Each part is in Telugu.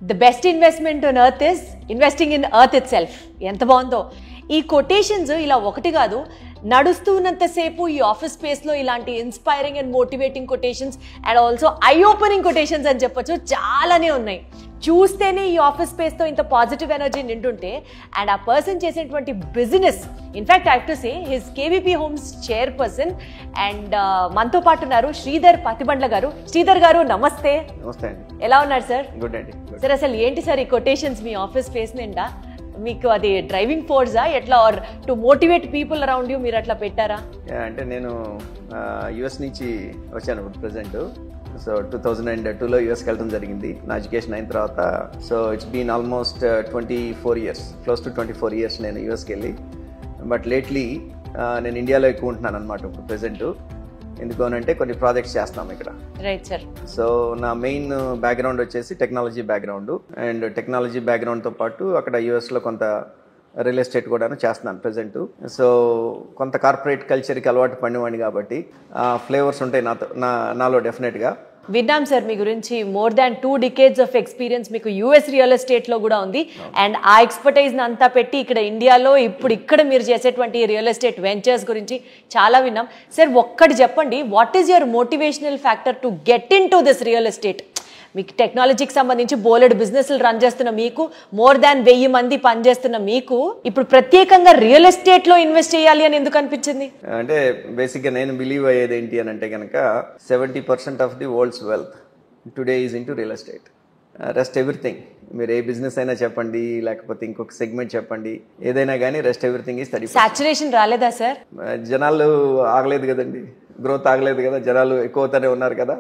The best investment on earth is investing in earth it self. ఎంత బాగుందో ఈ కొటేషన్స్. ఇలా ఒకటి కాదు, నడుస్తున్నంతసేపు ఈ ఆఫీస్ స్పేస్లో ఇలాంటి inspiring and motivating quotations and also eye opening quotations అని చెప్పొచ్చు చాలానే ఉన్నాయి. చూస్తేనే ఈ ఆఫీస్ స్పేస్తో ఇంత పాజిటివ్ ఎనర్జీ నింటుంటే అండ్ ఆ పర్సన్ చేసేటువంటి business, in fact I have to say his KVP homes chairperson and మనతో పాటు ఉన్నారు శ్రీధర్ పతిబండ్ల గారు. శ్రీధర్ గారు నమస్తే. నమస్తే అండి. ఎలా ఉన్నారు సార్? గుడ్ అండి. సార్ అసలు ఏంటి సార్ ఈ కొటేషన్స్ మీ ఆఫీస్ స్పేస్ నిండా? మీకు అది డ్రైవింగ్ ఫోర్సా ఎట్లా, or to motivate people around you మీరు అట్లా పెట్టారా? అంటే నేను యుఎస్ నుంచి వచ్చాను ఇప్పుడు ప్రెసెంట్. సో 2002లో యుఎస్కి వెళ్ళడం జరిగింది నా ఎడ్యుకేషన్ అయిన తర్వాత. So it's been almost 24 years, close to 24 years నేను యుఎస్కి వెళ్ళి. బట్ లేట్లీ నేను ఇండియాలో ఎక్కువ ఉంటున్నాను అనమాట ఇప్పుడు ప్రెసెంట్. ఎందుకు అంటే కొన్ని ప్రాజెక్ట్స్ చేస్తున్నాం ఇక్కడ. Right sir. సో నా మెయిన్ బ్యాక్గ్రౌండ్ వచ్చేసి టెక్నాలజీ బ్యాక్గ్రౌండ్, అండ్ టెక్నాలజీ బ్యాక్గ్రౌండ్తో పాటు అక్కడ యూఎస్లో కొంత రియల్ ఎస్టేట్ కూడాను చేస్తున్నాను ప్రెసెంట్. సో కొంత కార్పొరేట్ కల్చర్కి అలవాటు పడినవాడిని కాబట్టి ఫ్లేవర్స్ ఉంటాయి నాలో డెఫినెట్గా. విన్నాం సార్ మీ గురించి. More than 2 decades of experience మీకు యూఎస్ రియల్ ఎస్టేట్లో కూడా ఉంది. అండ్ ఆ ఎక్స్పర్టైజ్ని అంతా పెట్టి ఇక్కడ ఇండియాలో ఇక్కడ మీరు చేసేటువంటి రియల్ ఎస్టేట్ వెంచర్స్ గురించి చాలా విన్నాం. సార్ ఒక్కటి చెప్పండి, what is your motivational factor to get in to this real estate? మీకు టెక్నాలజీకి సంబంధించి బోలెడు బిజినెస్లు రన్ చేస్తున్న మీకు, మోర్ దాన్ 1000 మంది పనిచేస్తున్న మీకు ఇప్పుడు ప్రత్యేకంగా రియల్ ఎస్టేట్లో ఇన్వెస్ట్ చేయాలి అని ఎందుకు అనిపించింది? అంటే బేసిక్గా నేను బిలీవ్ అయ్యేది ఏంటి అని అంటే కనుక 70% of the world's wealth today is in to real estate. Rest everything, మీరు ఏ బిజినెస్ అయినా చెప్పండి, లేకపోతే ఇంకొక సెగ్మెంట్ చెప్పండి, ఏదైనా కానీ రెస్ట్ ఎవ్రీథింగ్ ఈజ్ 30%. సాచురేషన్ రాలేదా సార్? జనాలు ఆగలేదు కదండి, గ్రోత్ ఆగలేదు కదా, జనాలు ఎక్కువతోనే ఉన్నారు కదా,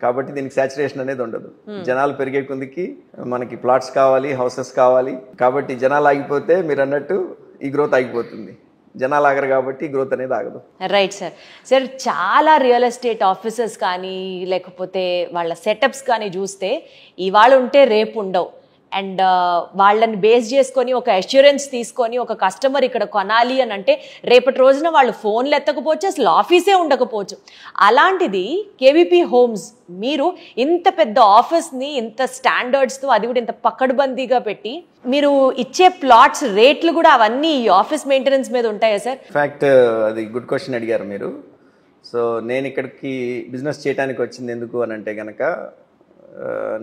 కాబట్టి దీనికి సాచురేషన్ అనేది ఉండదు. జనాలు పెరిగే కొందికి మనకి ప్లాట్స్ కావాలి, హౌసెస్ కావాలి, కాబట్టి జనాలు ఆగిపోతే మీరు అన్నట్టు ఈ గ్రోత్ ఆగిపోతుంది. జనాలు ఆగరు కాబట్టి గ్రోత్ అనేది ఆగదు. Right sir. సార్ చాలా రియల్ ఎస్టేట్ ఆఫీసర్స్ కానీ లేకపోతే వాళ్ళ సెటప్స్ కానీ చూస్తే ఇవాళ ఉంటే రేపు ఉండవు. అండ్ వాళ్ళని బేస్ చేసుకొని ఒక అష్యూరెన్స్ తీసుకొని ఒక కస్టమర్ ఇక్కడ కొనాలి అని అంటే రేపటి రోజున వాళ్ళు ఫోన్లు ఎత్తకపోవచ్చు, అసలు ఆఫీసే ఉండకపోవచ్చు. అలాంటిది కేవీపీ హోమ్స్ మీరు ఇంత పెద్ద ఆఫీస్ని ఇంత స్టాండర్డ్స్తో, అది కూడా ఇంత పకడ్బందీగా పెట్టి మీరు ఇచ్చే ప్లాట్స్ రేట్లు కూడా అవన్నీ ఈ ఆఫీస్ మెయింటెనెన్స్ మీద ఉంటాయా సార్? ఇన్ఫ్యాక్ట్ అది గుడ్ క్వశ్చన్ అడిగారు మీరు. సో నేను ఇక్కడికి బిజినెస్ చేయడానికి వచ్చింది ఎందుకు అని అంటే కనుక,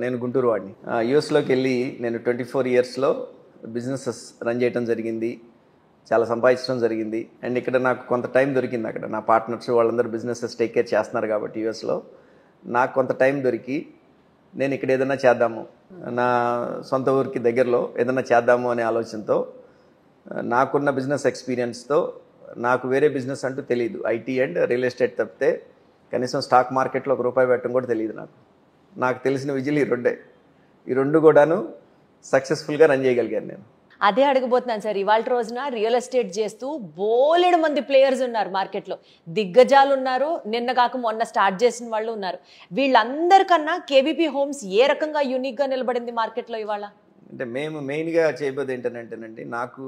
నేను గుంటూరు వాడిని. యూఎస్లోకి వెళ్ళి నేను 24 yearsలో బిజినెసెస్ రన్ చేయడం జరిగింది, చాలా సంపాదించడం జరిగింది. అండ్ ఇక్కడ నాకు కొంత టైం దొరికింది. అక్కడ నా పార్ట్నర్స్ వాళ్ళందరూ బిజినెసెస్ టేక్ కేర్ చేస్తున్నారు కాబట్టి యూఎస్లో నాకు కొంత టైం దొరికి నేను ఇక్కడ ఏదైనా చేద్దాము, నా సొంత ఊరికి దగ్గరలో ఏదైనా చేద్దాము అనే ఆలోచనతో, నాకున్న బిజినెస్ ఎక్స్పీరియన్స్తో, నాకు వేరే బిజినెస్ అంటూ తెలియదు, ఐటీ అండ్ రియల్ ఎస్టేట్ తప్పితే కనీసం స్టాక్ మార్కెట్లో ₹1 పెట్టడం కూడా తెలియదు నాకు తెలిసిన విజులు ఈ రెండు కూడాను సక్సెస్ఫుల్గా రన్ చేయగలిగాను నేను. అదే అడగబోతున్నాను సార్. ఇవాళ రోజున రియల్ ఎస్టేట్ చేస్తూ బోలెడు మంది ప్లేయర్స్ ఉన్నారు మార్కెట్లో, దిగ్గజాలు ఉన్నారు, నిన్న కాక మొన్న స్టార్ట్ చేసిన వాళ్ళు ఉన్నారు. వీళ్ళందరికన్నా కేవీపీ హోమ్స్ ఏ రకంగా యూనిక్గా నిలబడింది మార్కెట్లో ఇవాళ? అంటే మేము మెయిన్గా చేయబోదు ఏంటంటేనండి, నాకు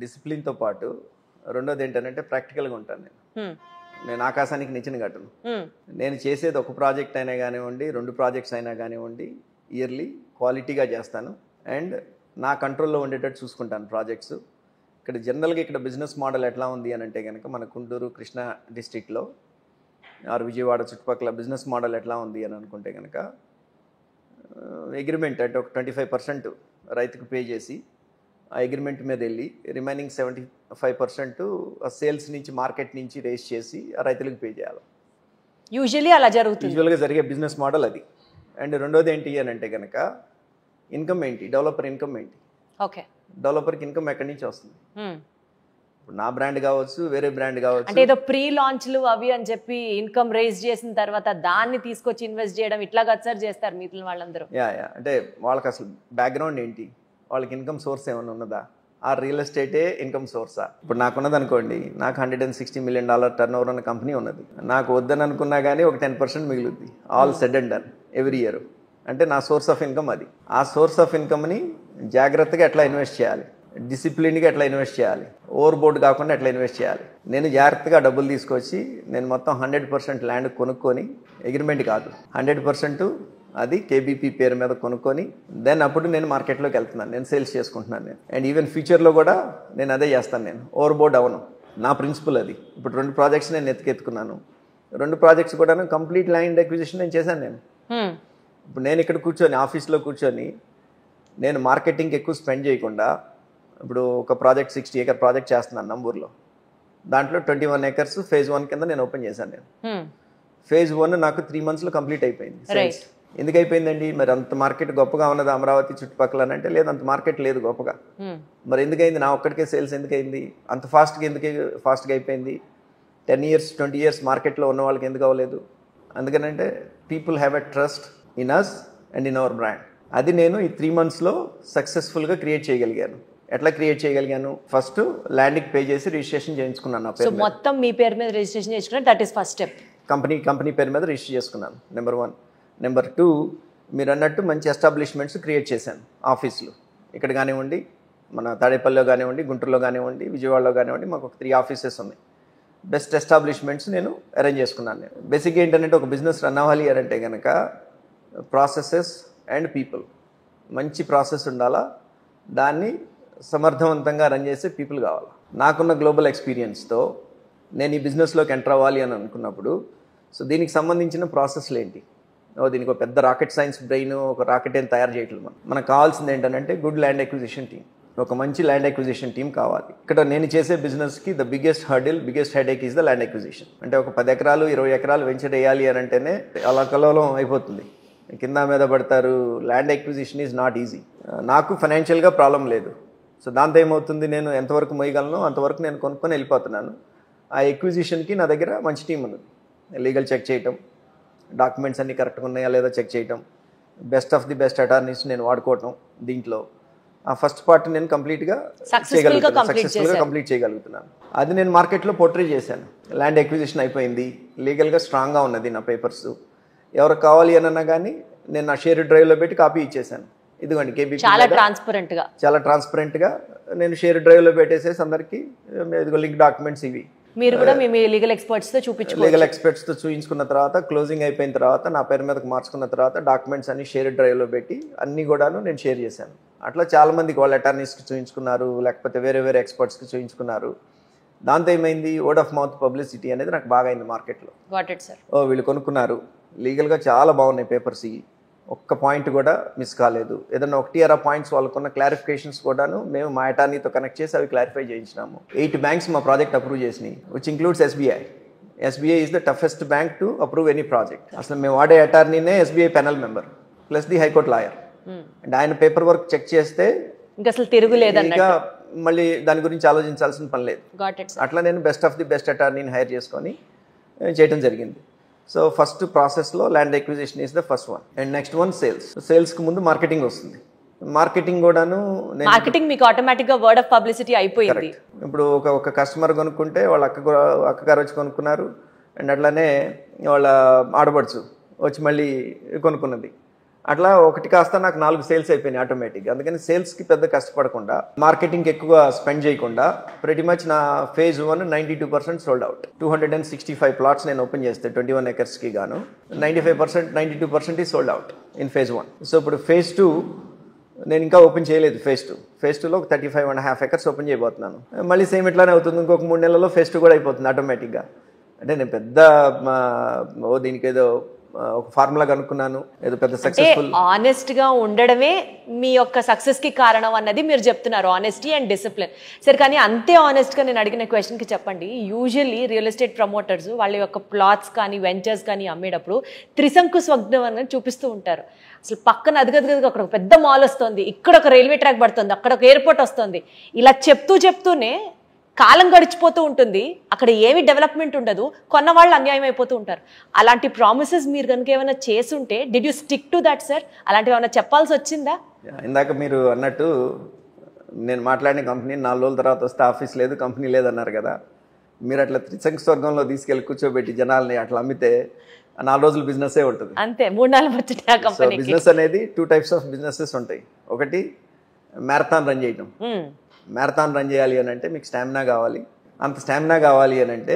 డిసిప్లిన్తో పాటు రెండోది ఏంటంటే ప్రాక్టికల్గా ఉంటాను. నేను ఆకాశానికి నిచ్చెన కట్టను. నేను చేసేది ఒక ప్రాజెక్ట్ అయినా కానివ్వండి, 2 ప్రాజెక్ట్స్ అయినా కానివ్వండి, ఇయర్లీ క్వాలిటీగా చేస్తాను అండ్ నా కంట్రోల్లో ఉండేటట్టు చూసుకుంటాను ప్రాజెక్ట్స్. ఇక్కడ జనరల్గా ఇక్కడ బిజినెస్ మోడల్ ఎట్లా ఉంది అని అంటే కనుక, మన గుంటూరు కృష్ణా డిస్ట్రిక్ట్లో ఆర్ విజయవాడ చుట్టుపక్కల బిజినెస్ మోడల్ ఎట్లా ఉంది అని అనుకుంటే కనుక, అగ్రిమెంట్ అంటే ఒక 25% రైతుకు పే చేసి ఆ అగ్రిమెంట్ మీద వెళ్ళి రిమైనింగ్ 75% సేల్స్ నుంచి, మార్కెట్ నుంచి రేస్ చేసి ఆ రైతులకు పే చేయాలి. యూజువల్లీ అలా జరుగుతుంది, యూజువల్గా జరిగే బిజినెస్ మోడల్ అది. అండ్ రెండోది ఏంటి అని అంటే కనుక, ఇన్కమ్ ఏంటి, డెవలపర్ ఇన్కమ్ ఏంటి, ఓకే, డెవలపర్కి ఇన్కమ్ ఎక్కడి నుంచి వస్తుంది? ఇప్పుడు నా బ్రాండ్ కావచ్చు, వేరే బ్రాండ్ కావచ్చు, అంటే ఏదో ప్రీ లాంచ్లు అవి అని చెప్పి ఇన్కమ్ రేజ్ చేసిన తర్వాత దాన్ని తీసుకొచ్చి ఇన్వెస్ట్ చేయడం ఇట్లా కదా సార్ చేస్తారు మిగిలిన వాళ్ళందరూ. యా అంటే వాళ్ళకి అసలు బ్యాక్గ్రౌండ్ ఏంటి, వాళ్ళకి ఇన్కమ్ సోర్స్ ఏమైనా ఉన్నదా, ఆ రియల్ ఎస్టేటే ఇన్కమ్ సోర్సా? ఇప్పుడు నాకున్నది అనుకోండి, నాకు $160 million టర్న్ ఓవర్ ఉన్న కంపెనీ ఉన్నది. నాకు వద్దని అనుకున్నా కానీ ఒక 10% మిగులుద్ది, all said and done every year. అంటే నా సోర్స్ ఆఫ్ ఇన్కమ్ అది. ఆ సోర్స్ ఆఫ్ ఇన్కమ్ని జాగ్రత్తగా ఎట్లా ఇన్వెస్ట్ చేయాలి, డిసిప్లిన్గా ఎట్లా ఇన్వెస్ట్ చేయాలి, ఓవర్ బోర్డ్ కాకుండా ఎట్లా ఇన్వెస్ట్ చేయాలి. నేను జాగ్రత్తగా డబ్బులు తీసుకొచ్చి నేను మొత్తం 100% ల్యాండ్ కొనుక్కొని, అగ్రిమెంట్ కాదు, 100% అది కేబీపీ పేరు మీద కొనుక్కొని దెన్ అప్పుడు నేను మార్కెట్లోకి వెళ్తున్నాను, నేను సేల్స్ చేసుకుంటున్నాను నేను. అండ్ ఈవెన్ ఫ్యూచర్లో కూడా నేను అదే చేస్తాను, నేను ఓవర్బోర్డ్ అవను. నా ప్రిన్సిపల్ అది. ఇప్పుడు 2 ప్రాజెక్ట్స్ నేను ఎత్తుకెత్తుకున్నాను. 2 ప్రాజెక్ట్స్ కూడా కంప్లీట్ ల్యాండ్ అక్విజిషన్ నేను చేశాను నేను. ఇప్పుడు నేను ఇక్కడ కూర్చొని ఆఫీస్లో కూర్చొని నేను మార్కెటింగ్కి ఎక్కువ స్పెండ్ చేయకుండా ఇప్పుడు ఒక ప్రాజెక్ట్ 60 acre ప్రాజెక్ట్ చేస్తున్నాను నంబూర్లో. దాంట్లో 21 acres phase 1 కింద నేను ఓపెన్ చేశాను నేను. phase 1 నాకు 3 monthsలో కంప్లీట్ అయిపోయింది. ఎందుకు అయిపోయిందండి? మరి అంత మార్కెట్ గొప్పగా ఉన్నది అమరావతి చుట్టుపక్కల అంటే లేదు, అంత మార్కెట్ లేదు గొప్పగా. మరి ఎందుకైంది? నా ఒక్కడికే సేల్స్ ఎందుకైంది? అంత ఫాస్ట్గా అయిపోయింది? 10 years 20 years మార్కెట్లో ఉన్న వాళ్ళకి ఎందుకు అవ్వలేదు? అందుకనంటే people have a trust in us and in our brand. అది నేను ఈ 3 monthsలో సక్సెస్ఫుల్గా క్రియేట్ చేయగలిగాను. ఎట్లా క్రియేట్ చేయగలిగాను? ఫస్ట్ ల్యాండ్కి పే చేసి రిజిస్ట్రేషన్ చేయించుకున్నాను. సో మొత్తం మీ పేరు మీద రిజిస్ట్రేషన్ చేసుకున్నాను, that is first step. Company పేరు మీద రిజిస్టర్ చేసుకున్నాను, నెంబర్ 1. నెంబర్ 2, మీరు అన్నట్టు మంచి ఎస్టాబ్లిష్మెంట్స్ క్రియేట్ చేశాను. ఆఫీసులు ఇక్కడ కానివ్వండి, మన తాడేపల్లిలో కానివ్వండి, గుంటూరులో కానివ్వండి, విజయవాడలో కానివ్వండి, మాకు ఒక 3 offices ఉన్నాయి. బెస్ట్ ఎస్టాబ్లిష్మెంట్స్ నేను అరేంజ్ చేసుకున్నాను. నేను బేసిక్గా ఏంటంటే ఒక బిజినెస్ రన్ అవ్వాలి అంటే కనుక ప్రాసెసెస్ అండ్ పీపుల్, మంచి ప్రాసెస్ ఉండాలా, దాన్ని సమర్థవంతంగా రన్ చేసే పీపుల్ కావాలి. నాకున్న గ్లోబల్ ఎక్స్పీరియన్స్తో నేను ఈ బిజినెస్లోకి ఎంటర్ అవ్వాలి అని అనుకున్నప్పుడు సో దీనికి సంబంధించిన ప్రాసెస్లు ఏంటి? దీనికి ఒక పెద్ద రాకెట్ సైన్స్ బ్రెయిన్, ఒక రాకెట్ ఏం తయారు చేయట్లేదు. మనకు కావాల్సింది ఏంటంటే గుడ్ ల్యాండ్ అక్విజిషన్ టీమ్, ఒక మంచి ల్యాండ్ అక్విజిషన్ టీం కావాలి. ఇక్కడ నేను చేసే బిజినెస్కి the biggest headache is the land acquisition. అంటే ఒక 10 acres 20 acres వెంచర్ వేయాలి అని అంటేనే అలా కలవలం అయిపోతుంది, కింద మీద పడతారు. Land acquisition is not easy. నాకు ఫైనాన్షియల్గా ప్రాబ్లం లేదు. సో దాంతో ఏమవుతుంది, నేను ఎంతవరకు మోయగలను అంతవరకు నేను కొనుక్కొని వెళ్ళిపోతున్నాను. ఆ ఎక్విజిషన్కి నా దగ్గర మంచి టీం ఉంది. లీగల్ చెక్ చేయటం, డాక్యుమెంట్స్ అన్నీ కరెక్ట్గా ఉన్నాయా లేదా చెక్ చేయటం, best of the best attorneys నేను వాడుకోవటం. దీంట్లో ఆ ఫస్ట్ పార్ట్ నేను కంప్లీట్గా సక్సెస్ఫుల్గా కంప్లీట్ చేయగలుగుతున్నాను. అది నేను మార్కెట్లో పోర్ట్రే చేశాను. ల్యాండ్ ఎక్విజిషన్ అయిపోయింది, లీగల్గా స్ట్రాంగ్గా ఉన్నది నా పేపర్స్. ఎవరికి కావాలి అన్నా కానీ నేను నా షేర్ డ్రైవ్లో పెట్టి కాపీ ఇచ్చేసాను. ఇదిగోండి కేబీపీ చాలా ట్రాన్స్పరెంట్గా నేను షేర్ డ్రైవ్లో పెట్టేసేసి అందరికీ ఇదిగో లింక్ డాక్యుమెంట్స్ ఇవి మీరు కూడా మీ లీగల్ ఎక్స్పర్ట్స్తో చూపించుకున్న తర్వాత క్లోజింగ్ అయిపోయిన తర్వాత నా పేరు మీదకి మార్చుకున్న తర్వాత డాక్యుమెంట్స్ అన్ని షేర్ డ్రైవ్లో పెట్టి అన్ని కూడాను నేను షేర్ చేశాను. అట్లా చాలా మందికి వాళ్ళ అటార్నీస్కి చూపించుకున్నారు, లేకపోతే వేరే ఎక్స్పర్ట్స్కి చూపించుకున్నారు. దాంతో ఏమైంది, వర్డ్ ఆఫ్ మౌత్ పబ్లిసిటీ అనేది నాకు బాగా అయింది మార్కెట్లో. వీళ్ళు కొనుక్కున్నారు, లీగల్గా చాలా బాగున్నాయి పేపర్స్, ఇవి ఒక్క పాయింట్ కూడా మిస్ కాలేదు. ఏదన్నా 1 పాయింట్స్ వాళ్ళకున్న క్లారిఫికేషన్స్ కూడాను మేము మా అటార్నీతో కనెక్ట్ చేసి అవి క్లారిఫై చేయించినాము. 8 banks మా ప్రాజెక్ట్ అప్రూవ్ చేసినాయి, which includes SBI. SBI is the toughest bank to approve any project. అసలు మేము వాడే అటార్నీనే SBI penal member plus the high court lawyer. And ఆయన పేపర్ వర్క్ చెక్ చేస్తే ఇంకా అసలు తిరుగులేదు, ఇంకా మళ్ళీ దాని గురించి ఆలోచించాల్సిన పని లేదు. అట్లా నేను బెస్ట్ ఆఫ్ ది బెస్ట్ అటార్నీని హైర్ చేసుకొని చేయడం జరిగింది. సో ఫస్ట్ ప్రాసెస్లో land acquisition is the first one. And next one సేల్స్కి ముందు మార్కెటింగ్ వస్తుంది. మార్కెటింగ్ కూడాను మీకు ఆటోమేటిక్గా వర్డ్ ఆఫ్ పబ్లిసిటీ అయిపోయింది. ఇప్పుడు ఒక కస్టమర్ కొనుక్కుంటే వాళ్ళ అక్కగారు వచ్చి కొనుక్కున్నారు, అండ్ అట్లానే వాళ్ళ ఆడపడుచు వచ్చి మళ్ళీ కొనుక్కున్నది. అట్లా ఒకటి కాస్త నాకు 4 సేల్స్ అయిపోయినాయి ఆటోమేటిక్గా. అందుకని సేల్స్కి పెద్ద కష్టపడకుండా, మార్కెటింగ్కి ఎక్కువ స్పెండ్ చేయకుండా ప్రతి మచ్ నా phase 1 92% సోల్డ్ అవుట్. 265 plots నేను ఓపెన్ చేస్తే 21 acresకి గాను 92% ఈ sold out in phase 1. So ఇప్పుడు phase 2 నేను ఇంకా ఓపెన్ చేయలేదు. phase 2లో 35.5 acres ఓపెన్ చేయబోతున్నాను. మళ్ళీ సేమ్ ఇట్లానే అవుతుంది, ఇంకొక 3 నెలల్లో phase 2 కూడా అయిపోతుంది ఆటోమేటిక్గా. అంటే నేను పెద్ద దీనికి ఏదో ఒక ఫార్ములా కనుక్కున్నాను, ఏదో పెద్ద సక్సెస్ఫుల్. ఆనెస్ట్ గా ఉండడమే మీ యొక్క సక్సెస్ కి కారణం అన్నది మీరు చెప్తున్నారు, ఆనెస్టీ అండ్ డిసిప్లిన్. సరే, కానీ అంతే ఆనెస్ట్ గా నేను అడిగిన క్వశ్చన్ కి చెప్పండి. యూజువల్లీ రియల్ ఎస్టేట్ ప్రమోటర్స్ వాళ్ళ యొక్క ప్లాట్స్ కానీ వెంచర్స్ కానీ అమ్మేటప్పుడు త్రిశంకు స్వగ్నం అనేది చూపిస్తూ ఉంటారు. అసలు పక్కన అదిగదిగా అక్కడ ఒక పెద్ద మాల్ వస్తుంది, ఇక్కడ ఒక రైల్వే ట్రాక్ పడుతుంది, అక్కడ ఒక ఎయిర్పోర్ట్ వస్తుంది, ఇలా చెప్తూనే కాలం గడిచిపోతూ ఉంటుంది, అక్కడ ఏమి డెవలప్మెంట్ ఉండదు, కొన్న వాళ్ళు అన్యాయం అయిపోతూ ఉంటారు. అలాంటి ప్రామిసెస్ మీరు కనుక ఏమైనా చేసుంటే did you stick to that sir? అలాంటివి ఏమైనా చెప్పాల్సి వచ్చిందా? ఇందాక మీరు అన్నట్టు నేను మాట్లాడిన కంపెనీ 4 రోజుల తర్వాత వస్తే ఆఫీస్ లేదు, కంపెనీ లేదన్నారు కదా. మీరు అట్లా త్రిశంకు స్వర్గంలో తీసుకెళ్ళి కూర్చోబెట్టి జనాల్ని అట్లా అమ్మితే 4 రోజులు బిజినెస్ ఉంటుంది అంతే. 3-4 వచ్చి బిజినెస్ అనేది 2 types ఆఫ్ బిజినెసెస్ ఉంటాయి. ఒకటి మ్యారథాన్ రన్ చేయటం. మ్యారథాన్ రన్ చేయాలి అని అంటే మీకు స్టామినా కావాలి. అంత స్టామినా కావాలి అని అంటే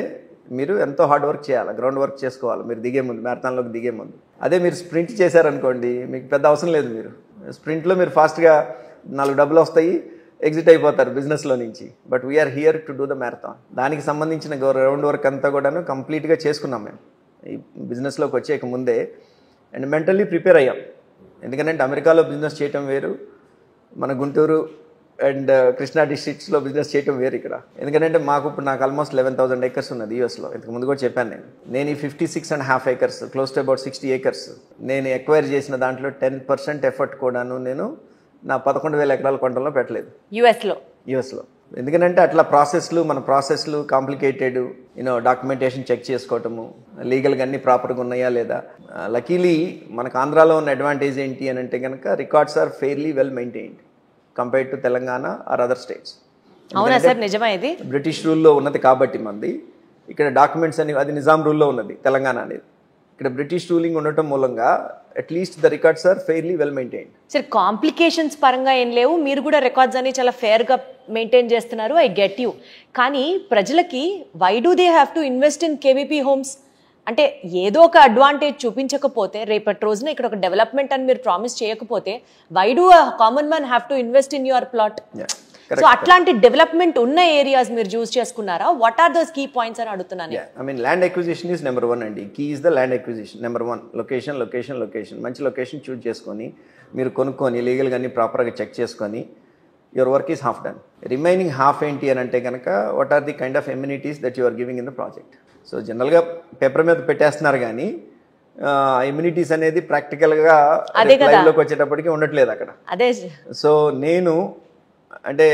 మీరు ఎంతో హార్డ్ వర్క్ చేయాలి, గ్రౌండ్ వర్క్ చేసుకోవాలి మీరు దిగే ముందు, మ్యారథాన్లోకి దిగే ముందు. అదే మీరు స్ప్రింట్ చేశారనుకోండి, మీకు పెద్ద అవసరం లేదు. మీరు స్ప్రింట్లో మీరు ఫాస్ట్గా 4 డబ్బులు వస్తాయి, ఎగ్జిట్ అయిపోతారు బిజినెస్లో నుంచి. But we're here to do the marathon. దానికి సంబంధించిన గ్రౌండ్ వర్క్ అంతా కూడాను కంప్లీట్గా చేసుకున్నాం మేము ఈ బిజినెస్లోకి వచ్చేక ముందే. అండ్ మెంటల్లీ ప్రిపేర్ అయ్యాం. ఎందుకంటే అమెరికాలో బిజినెస్ చేయటం వేరు, మన గుంటూరు అండ్ కృష్ణా డిస్ట్రిక్ట్స్లో బిజినెస్ చేయటం వేరు ఇక్కడ. ఎందుకంటే నాకు ఆల్మోస్ట్ 11,000 acres ఉన్నది యూఎస్లో. ఇంతకు ముందు కూడా చెప్పాను నేను ఈ 56.5 acres, close to about 60 acres నేను ఎక్వైర్ చేసిన దాంట్లో 10% ఎఫర్ట్ కూడాను నేను నా 11,000 ఎకరాల కొండల్లో పెట్టలేదు యూఎస్లో. ఎందుకంటే అట్లా మన ప్రాసెస్లు కాంప్లికేటెడ్, డాక్యుమెంటేషన్ చెక్ చేసుకోవటము, లీగల్గా అన్ని ప్రాపర్గా ఉన్నాయా లేదా. లకీలీ మనకు ఆంధ్రాలో ఉన్న అడ్వాంటేజ్ ఏంటి అని అంటే కనుక records are fairly well maintained compared to Telangana or other states. అవునా సార్, నిజమా ఇది? బ్రిటిష్ రూల్లో ఉన్నది కాబట్టి మంది ఇక్కడ డాక్యుమెంట్స్ అని, అది నిజాం రూల్లో ఉన్నది తెలంగాణ అనేది. ఇక్కడ బ్రిటిష్ రూలింగ్ ఉండటం మూలంగా at least the records are fairly well maintained. Sir complications పరంగా ఏం లేవు, మీరు కూడా రికార్డ్స్ అన్ని చాలా ఫేర్గా మెయింటైన్ చేస్తున్నారు, ఐ గెట్ యూ. కానీ ప్రజలకి why do they have to invest in KVP homes? అంటే ఏదో ఒక అడ్వాంటేజ్ చూపించకపోతే, రేపటి రోజున ఇక్కడ ఒక డెవలప్మెంట్ అని మీరు ప్రామిస్ చేయకపోతే, why do common man have to invest in your plot? So అట్లాంటి డెవలప్మెంట్ ఉన్న ఏరియాస్ మీరు చూస్ చేసుకున్నారా? What are those key points అని అడుగుతున్నాను. I mean land acquisition is number 1 అండి. Key is the land acquisition number 1. Location మంచి లొకేషన్ చూస్ చేసుకొని మీరు కొనుక్కొని లీగల్గా అన్ని ప్రాపర్గా చెక్ చేసుకొని your work is half done. Remaining half ఏంటి అని అంటే కనుక what are the kind of amenities that you are giving in the project. So జనరల్గా పేపర్ మీద పెట్టేస్తున్నారు కానీ ఇమ్యూనిటీస్ అనేది ప్రాక్టికల్గా లైవ్లోకి వచ్చేటప్పటికి ఉండట్లేదు అక్కడ. సో నేను అంటే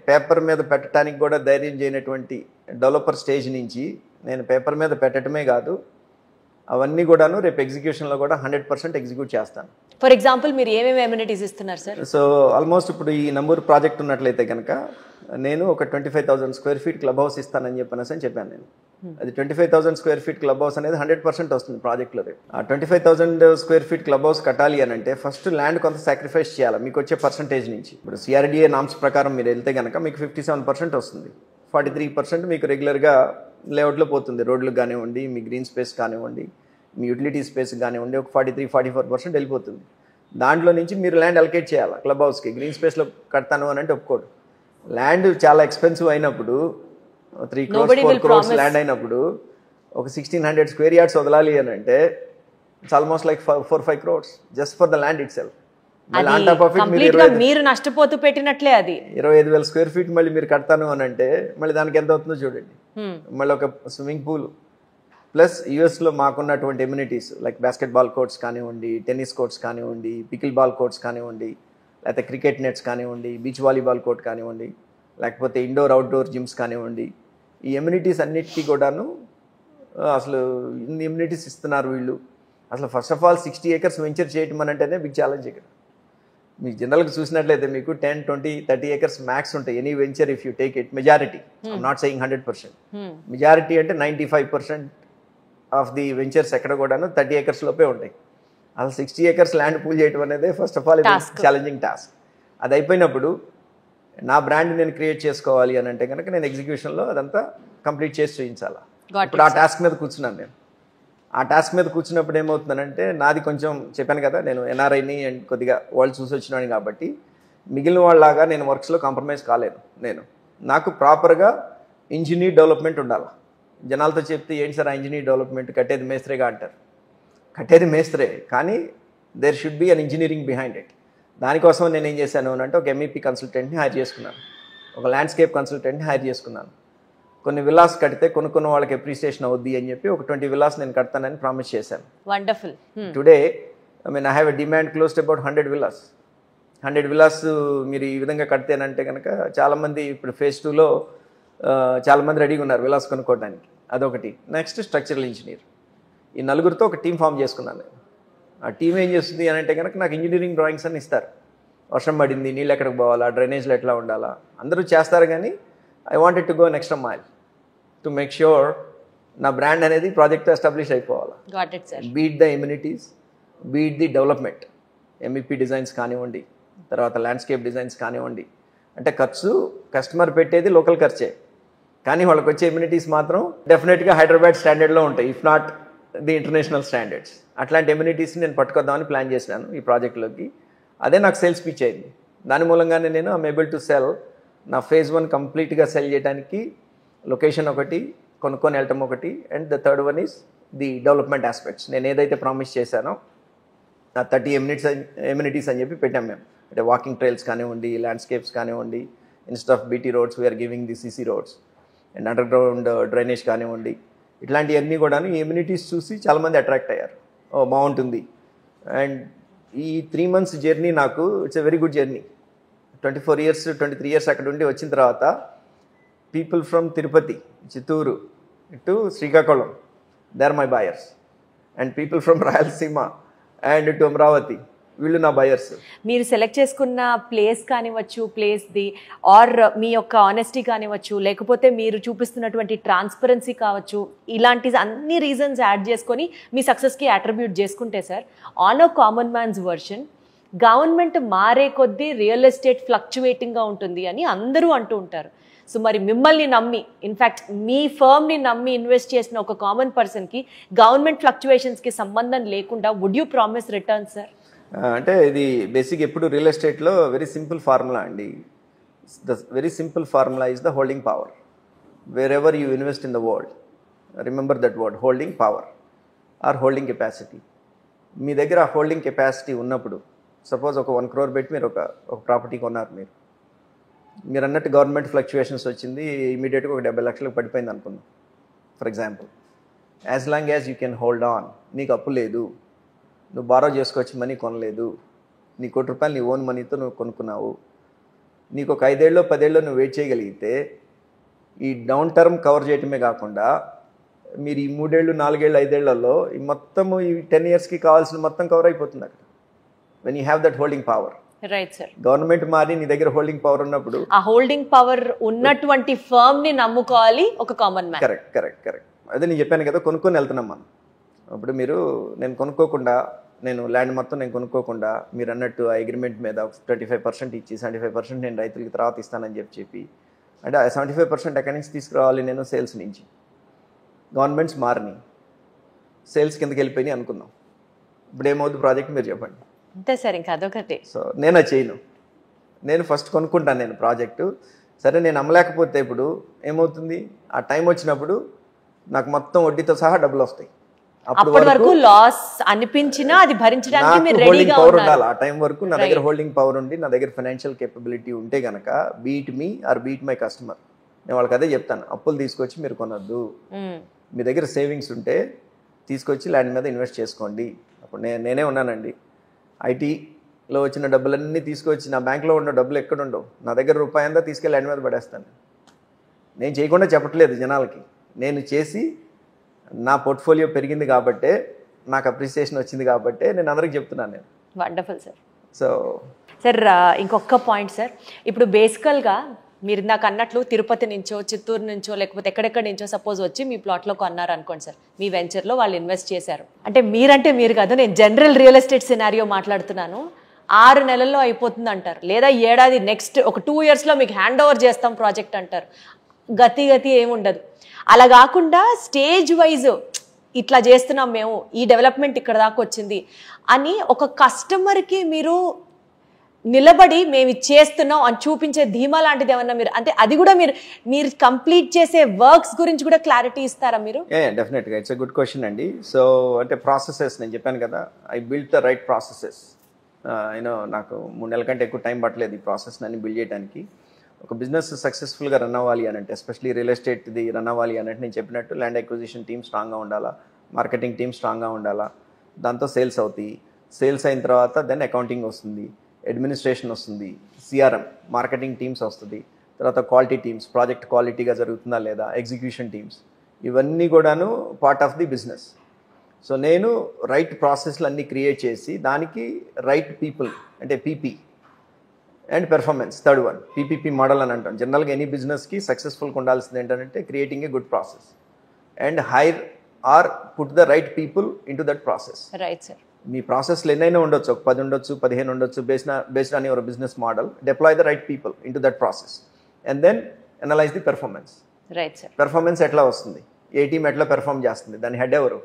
పేపర్ మీద పెట్టడానికి కూడా ధైర్యం చేయనటువంటి డెవలపర్ స్టేజ్ నుంచి నేను పేపర్ మీద పెట్టడమే కాదు, అవన్నీ కూడాను రేపు ఎగ్జిక్యూషన్లో కూడా 100% ఎగ్జిక్యూట్ చేస్తాను. ఫర్ ఎగ్జాంపుల్ మీరు ఏమేమి ఎమ్యూనిటీస్ ఇస్తున్నారు సార్? సో ఆల్మోస్ట్ ఇప్పుడు ఈ నంబూరు ప్రాజెక్ట్ ఉన్నట్లయితే కనుక నేను ఒక 25,000 square feet క్లబ్ హౌస్ ఇస్తానని చెప్పాను నేను. అది 25,000 square feet క్లబ్ హౌస్ అనేది 100% వస్తుంది ప్రాజెక్ట్లో. ఆ 25,000 square feet క్లబ్ హౌస్ కట్టాలి అని అంటే ఫస్ట్ ల్యాండ్ కొంత సాక్రిఫైస్ చేయాలి మీకు వచ్చే పర్సంటేజ్ నుంచి. ఇప్పుడు సిఆర్డిఏ నామ్స్ ప్రకారం మీరు వెళ్తే కనుక మీకు 57% వస్తుంది. 43% మీకు రెగ్యులర్గా లేఅవుట్లో పోతుంది. రోడ్లకు కానివ్వండి, మీ గ్రీన్ స్పేస్ కానివ్వండి, మీ యూటిలిటీ స్పేస్ కానివ్వండి, ఒక 43-44% వెళ్ళిపోతుంది. దాంట్లో నుంచి మీరు ల్యాండ్ అలొకేట్ చేయాలి క్లబ్ హౌస్కి. గ్రీన్ స్పేస్లో కడతాను అని అంటే ఒప్పుకోడు. ల్యాండ్ చాలా ఎక్స్పెన్సివ్ అయినప్పుడు 3 crores 4 crores ల్యాండ్ అయినప్పుడు ఒక 1,600 square yards వదలాలి అని అంటే it's almost like 4-5 crores just for the land it self. మీరు నష్టపోతూ పెట్టినట్లే. అది 25,000 square feet మళ్ళీ మీరు కడతాను అని అంటే మళ్ళీ దానికి ఎంత అవుతుందో చూడండి. మళ్ళీ ఒక స్విమ్మింగ్ పూల్ ప్లస్ యూఎస్లో మాకున్నటువంటి ఎమ్యూనిటీస్ లైక్ బాస్కెట్బాల్ కోర్ట్స్ కానివ్వండి, టెన్నిస్ కోర్ట్స్ కానివ్వండి, పికిల్ బాల్ కోర్ట్స్ కానివ్వండి, లేకపోతే క్రికెట్ నెట్స్ కానివ్వండి, బీచ్ వాలీబాల్ కోర్ట్ కానివ్వండి, లేకపోతే ఇండోర్ అవుట్డోర్ జిమ్స్ కానివ్వండి, ఈ ఎమ్యూనిటీస్ అన్నిటికీ కూడాను అసలు ఇన్ని ఎమ్యూనిటీస్ ఇస్తున్నారు వీళ్ళు. అసలు first of all 60 acres venture చేయటం అని అంటేనే బిగ్ ఛాలెంజ్ ఇక్కడ. మీకు జనరల్గా చూసినట్లయితే మీకు 10, 20, 30 acres మ్యాక్స్ ఉంటాయి any venture if you take it. Majority, I'm not saying 100%, majority అంటే 95% ఆఫ్ ది వెంచర్స్ ఎక్కడ కూడాను 30 acres లోపే ఉంటాయి. అసలు 60 acres ల్యాండ్ పూల్ చేయడం అనేది first of all challenging task. అది అయిపోయినప్పుడు నా బ్రాండ్ నేను క్రియేట్ చేసుకోవాలి అని అంటే కనుక నేను ఎగ్జిక్యూషన్లో అదంతా కంప్లీట్ చేసి చూపించాలి. ఇప్పుడు ఆ టాస్క్ మీద కూర్చున్నాను నేను. ఆ టాస్క్ మీద కూర్చున్నప్పుడు ఏమవుతుందంటే నాది కొంచెం చెప్పాను కదా, నేను ఎన్ఆర్ఐని అండ్ కొద్దిగా వరల్డ్ చూసి వచ్చినాను కాబట్టి మిగిలిన వాళ్ళలాగా నేను వర్క్స్లో కాంప్రమైజ్ కాలేను. నాకు ప్రాపర్గా ఇంజనీర్ డెవలప్మెంట్ ఉండాలి. జనాలతో చెప్తే ఏంటి సార్ ఆ ఇంజనీర్ డెవలప్మెంట్, కట్టేది మేస్త్రేగా అంటారు. కట్టేది మేస్త్రే, కానీ there should be an engineering behind it. దానికోసం నేను ఏం చేశాను అంటే ఒక MEP కన్సల్టెంట్ని హైర్ చేసుకున్నాను, ఒక ల్యాండ్స్కేప్ కన్సల్టెంట్ని హైర్ చేసుకున్నాను. కొన్ని విల్లాస్ కడితే కొనుక్కున్న వాళ్ళకి అప్రిసియేషన్ అవుద్ది అని చెప్పి ఒక 20 villas నేను కడతానని ప్రామిస్ చేశాను. Wonderful. Today I have a demand close to about 100 villas. 100 villas మీరు ఈ విధంగా కడితేనంటే కనుక చాలామంది ఇప్పుడు phase 2లో చాలామంది రెడీగా ఉన్నారు విల్లాస్ కొనుక్కోవడానికి. అదొకటి. Next structural engineer. ఈ నలుగురితో ఒక టీం ఫామ్ చేసుకున్నాను నేను. ఆ టీం ఏం చేస్తుంది అని అంటే కనుక నాకు ఇంజనీరింగ్ డ్రాయింగ్స్ అని ఇస్తారు. వర్షం పడింది, నీళ్ళు ఎక్కడికి పోవాలా, డ్రైనేజ్లో ఎట్లా ఉండాలా, అందరూ చేస్తారు. కానీ I wanted to go next mile to make sure నా బ్రాండ్ అనేది ప్రాజెక్ట్ ఎస్టాబ్లిష్ అయిపోవాలి. Beat the immunities, beat the development. MEP designs కానివ్వండి, తర్వాత ల్యాండ్స్కేప్ డిజైన్స్ కానివ్వండి. అంటే ఖర్చు కస్టమర్ పెట్టేది లోకల్ ఖర్చే, కానీ వాళ్ళకి వచ్చే ఎమ్యూనిటీస్ మాత్రం డెఫినెట్గా హైదరాబాద్ స్టాండర్డ్లో ఉంటాయి, if not the international standards. అట్లాంటి ఎమ్యూనిటీస్ని నేను పట్టుకొద్దామని ప్లాన్ చేసినాను ఈ ప్రాజెక్ట్లోకి. అదే నాకు సేల్స్ పిచ్ అయింది. దాని మూలంగానే నేను ఐమ్ ఏబుల్ టు సెల్. నా phase 1 కంప్లీట్గా సెల్ చేయడానికి లొకేషన్ ఒకటి, కొనుక్కొని వెళ్ళటం ఒకటి, and the third one is the development aspects. నేను ఏదైతే ప్రామిస్ చేశానో ఆ 30 ఎమ్యూనిటీస్ అని చెప్పి పెట్టాం మేము. అంటే వాకింగ్ ట్రైల్స్ కానివ్వండి, ల్యాండ్స్కేప్స్ కానివ్వండి, instead of BT roads we're giving the CC roads and underground drainage కానివ్వండి, ఇట్లాంటివన్నీ కూడాను ఈ ఎమ్యూనిటీస్ చూసి చాలామంది అట్రాక్ట్ అయ్యారు. ఓ బాగుంటుంది. అండ్ ఈ 3 months జర్నీ నాకు it's a very good journey. 24 years 23 years అక్కడ ఉండి వచ్చిన తర్వాత people from Tirupati, Chittoor to Srikakulam, they are my buyers. And people from Rayalaseema and to Amaravati, వీళ్ళు నా బయర్స్. మీరు సెలెక్ట్ చేసుకున్న ప్లేస్ కానివ్వచ్చు, ప్లేస్ది ఆర్ మీ యొక్క ఆనెస్టీ కానివ్వచ్చు, లేకపోతే మీరు చూపిస్తున్నటువంటి ట్రాన్స్పరెన్సీ కావచ్చు, ఇలాంటి అన్ని రీజన్స్ యాడ్ చేసుకొని మీ సక్సెస్కి అట్రిబ్యూట్ చేసుకుంటే sir, on a common man's version, government మారే కొద్దీ రియల్ ఎస్టేట్ ఫ్లక్చువేటింగ్గా ఉంటుంది అని అందరూ అంటూ ఉంటారు. సో మరి మిమ్మల్ని నమ్మి, ఇన్ఫ్యాక్ట్ మీ ఫర్మ్ని నమ్మి ఇన్వెస్ట్ చేసిన ఒక కామన్ పర్సన్కి గవర్నమెంట్ ఫ్లక్చువేషన్స్కి సంబంధం లేకుండా would you promise return sir? అంటే ఇది బేసిక్ ఎప్పుడు రియల్ ఎస్టేట్లో వెరీ సింపుల్ ఫార్ములా అండి. The very simple formula is the holding power. Wherever you invest in the world, remember that word, holding power or holding capacity. మీ దగ్గర ఆ హోల్డింగ్ కెపాసిటీ ఉన్నప్పుడు, సపోజ్ ఒక 1 crore పెట్టి మీరు ఒక ప్రాపర్టీ కొన్నారు, మీరు అన్నట్టు గవర్నమెంట్ ఫ్లక్చువేషన్స్ వచ్చింది, ఇమీడియట్గా ఒక 70 లక్షలకు పడిపోయింది అనుకుందాం for example. As long as you can hold on, నీకు అప్పు లేదు, నువ్వు బారో చేసుకోవచ్చు, మనీ కొనలేదు, నీ ₹1 కోటి నీ ఓన్ మనీతో నువ్వు కొనుక్కున్నావు, నీకు ఒక 5 ఏళ్ళలో 10 ఏళ్ళలో నువ్వు వెయిట్ చేయగలిగితే ఈ డౌన్ టర్మ్ కవర్ చేయటమే కాకుండా మీరు ఈ 3 ఏళ్ళు 4 ఏళ్ళు 5 ఏళ్లలో ఈ మొత్తము ఈ 10 yearsకి కావాల్సిన మొత్తం కవర్ అయిపోతుంది అక్కడ, when you have that holding power. Right sir. Government మారి నీ దగ్గర హోల్డింగ్ పవర్ ఉన్నప్పుడు ఆ హోల్డింగ్ పవర్ ఉన్నటువంటి ఫర్మ్ ని నమ్ముకోవాలి ఒక common man. Correct correct correct. అదే నేను చెప్పాను కదా, కొనుక్కొని వెళ్తున్నాం మనం. అప్పుడు నేను కొనుక్కోకుండా, నేను ల్యాండ్ మొత్తం నేను కొనుక్కోకుండా, మీరు అన్నట్టు ఆ అగ్రిమెంట్ మీద 25% ఇచ్చి 75% నేను రైతులకి తర్వాత ఇస్తానని చెప్పి, అంటే ఆ 75% ఎక్కడి నుంచి తీసుకురావాలి, నేను సేల్స్ నుంచి. గవర్నమెంట్స్ మారినాయి, సేల్స్ కిందకి వెళ్ళిపోయినాయి అనుకుందాం. ఇప్పుడు ఏమవుతుంది ప్రాజెక్ట్ మీరు చెప్పండి. అంతే సార్, ఇంకా అదొకటి. సో నేను అది చేయను. నేను ఫస్ట్ కొనుక్కుంటాను నేను ప్రాజెక్టు. సరే నేను అమ్మలేకపోతే ఇప్పుడు ఏమవుతుంది, ఆ టైం వచ్చినప్పుడు నాకు మొత్తం వడ్డీతో సహా డబ్బులు వస్తాయి. అప్పటి వరకు లాస్ అనిపించినా అది భరించడానికి మీరు రెడీగా ఉండాలి. ఆ టైం వరకు నా దగ్గర హోల్డింగ్ పవర్ ఉండి, నా దగ్గర ఫైనాన్షియల్ కేపబిలిటీ ఉంటే గనక, beat me or beat my customer, నేను వాళ్ళకి అదే చెప్తాను, అప్పులు తీసుకొచ్చి మీరు కొనొద్దు, మీ దగ్గర సేవింగ్స్ ఉంటే తీసుకొచ్చి ల్యాండ్ మీద ఇన్వెస్ట్ చేసుకోండి. అప్పుడు నేనే ఉన్నానండి, ఐటీలో వచ్చిన డబ్బులన్నీ తీసుకొచ్చి నా బ్యాంక్లో ఉన్న డబ్బులు ఎక్కడ ఉండవు, నా దగ్గర రూపాయి అంతా తీసుకెళ్ళి ల్యాండ్ మీద పడేస్తాను. నేను చేయకుండా చెప్పట్లేదు జనాలకి, నేను చేసి నా పోర్ట్ఫోలియో పెరిగింది కాబట్టే, నాకు అప్రిసియేషన్ వచ్చింది కాబట్టే నేను అందరికి చెప్తున్నాను నేను. Wonderful sir. సో సార్ ఇంకొక పాయింట్ సార్, ఇప్పుడు బేసికల్గా మీరు నాకు అన్నట్లు తిరుపతి నుంచో, చిత్తూరు నుంచో, లేకపోతే ఎక్కడెక్కడి నుంచో సపోజ్ వచ్చి మీ ప్లాట్లో కొన్నారు అనుకోండి సార్, మీ వెంచర్లో వాళ్ళు ఇన్వెస్ట్ చేశారు అంటే, మీరంటే మీరు కాదు, నేను జనరల్ రియల్ ఎస్టేట్ సినారియో మాట్లాడుతున్నాను. 6 నెలల్లో అయిపోతుంది అంటారు, లేదా ఏడాది, నెక్స్ట్ ఒక 2 yearsలో మీకు హ్యాండ్ ఓవర్ చేస్తాం ప్రాజెక్ట్ అంటారు. గతి ఏముండదు. అలా కాకుండా స్టేజ్ వైజ్ ఇట్లా చేస్తున్నాం మేము, ఈ డెవలప్మెంట్ ఇక్కడ దాకా వచ్చింది అని ఒక కస్టమర్కి మీరు నిలబడి మేము ఇది చేస్తున్నాం అని చూపించే ధీమా లాంటిది ఏమన్నా మీరు, అంటే అది కూడా మీరు కంప్లీట్ చేసే వర్క్స్ గురించి కూడా క్లారిటీ ఇస్తారా మీరు? డెఫినెట్గా, ఇట్స్ ఎ గుడ్ క్వశ్చన్ అండి. సో అంటే ప్రాసెసెస్ నేను చెప్పాను కదా, I build the right processes. నాకు 3 నెలల కంటే ఎక్కువ టైం పట్టలేదు ఈ ప్రాసెస్ అన్ని బిల్డ్ చేయడానికి. ఒక బిజినెస్ సక్సెస్ఫుల్గా రన్ అవ్వాలి అని అంటే, ఎస్పెషలీ రియల్ ఎస్టేట్ది రన్ అవ్వాలి అని అంటే, నేను చెప్పినట్టు ల్యాండ్ అక్విజిషన్ టీమ్ స్ట్రాంగ్గా ఉండాలా, మార్కెటింగ్ టీమ్ స్ట్రాంగ్గా ఉండాలా, దాంతో సేల్స్ అవుతాయి. సేల్స్ అయిన తర్వాత దెన్ అకౌంటింగ్ వస్తుంది, అడ్మినిస్ట్రేషన్ వస్తుంది, సిఆర్ఎం మార్కెటింగ్ టీమ్స్ వస్తుంది, తర్వాత క్వాలిటీ టీమ్స్, ప్రాజెక్ట్ క్వాలిటీగా జరుగుతుందా లేదా, ఎగ్జిక్యూషన్ టీమ్స్, ఇవన్నీ కూడాను part of the business. So నేను రైట్ ప్రాసెస్లు అన్నీ క్రియేట్ చేసి, దానికి రైట్ పీపుల్ అంటే PP and performance, third one PPP model అని అంటాం. జనరల్గా ఎనీ బిజినెస్కి సక్సెస్ఫుల్గా ఉండాల్సింది ఏంటంటే creating a good process and hire or put the right people into that process. Right sir. మీ ప్రాసెస్లు ఎన్నైనా ఉండొచ్చు, ఒక 10 ఉండొచ్చు, 15 ఉండొచ్చు, based on your business model. Deploy the right people into that process and then analyse the performance. Right sir. Performance ఎట్లా వస్తుంది, ఏ టీం ఎట్లా పెర్ఫామ్ చేస్తుంది, దాని హెడ్ ఎవరు.